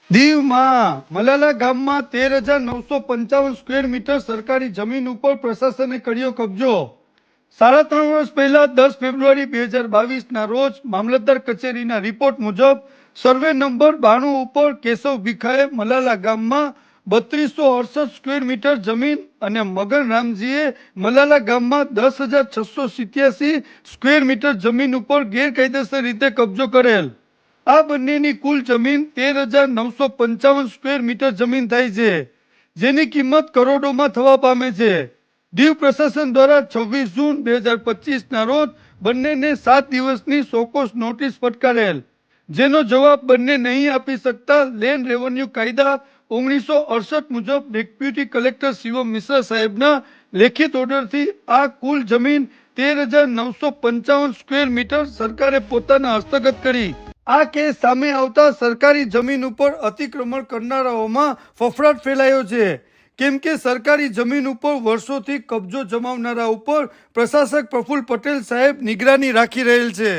દીવમાં મલાલા ગામમાં 13,955 square metre સરકારી જમીન ઉપર પ્રશાસને કર્યો કબજો। 3.5 વર્ષ પહેલા 10 ફેબ્રુઆરી 2022ના રોજ મામલતદાર કચેરીના રિપોર્ટ મુજબ સર્વે નંબર 92 ઉપર કેશવ ભીખાએ મલાલા ગામમાં 3268 સ્ક્વેર મીટર જમીન અને મગન રામજીએ મલાલા ગામમાં 10,687 સ્ક્વેર મીટર જમીન ઉપર ગેરકાયદેસર રીતે કબજો કરેલ। આ બંનેની કુલ જમીન 13,955 સ્ક્વેર મીટર જમીન થાય છે, જેની કિંમત કરોડોમાં થવા પામે છે। દીવ પ્રશાસન દ્વારા 26 જૂન 2025ના રોજ બંનેને 7 દિવસની સોકોસ નોટિસ ફટકારેલ, જેનો જવાબ બંને નહીં આપી શકતા લેન્ડ રેવન્યુ કાયદા 1968 મુજબ ડેપ્યુટી કલેક્ટર શિવમ મિશ્રા સાહેબના લેખિત ઓર્ડરથી આ કુલ જમીન 13,955 સ્ક્વેર મીટર સરકારે પોતાના હસ્તગત કરી। આ કેસ સામે આવતા સરકારી જમીન ઉપર અતિક્રમણ કરનારાઓમાં ફફડાટ ફેલાયો છે, કેમ કે સરકારી જમીન ઉપર વર્ષોથી કબજો જમાવનારા ઉપર પ્રશાસક પ્રફુલ્લ પટેલ સાહેબ નિગરાની રાખી રહેલ છે।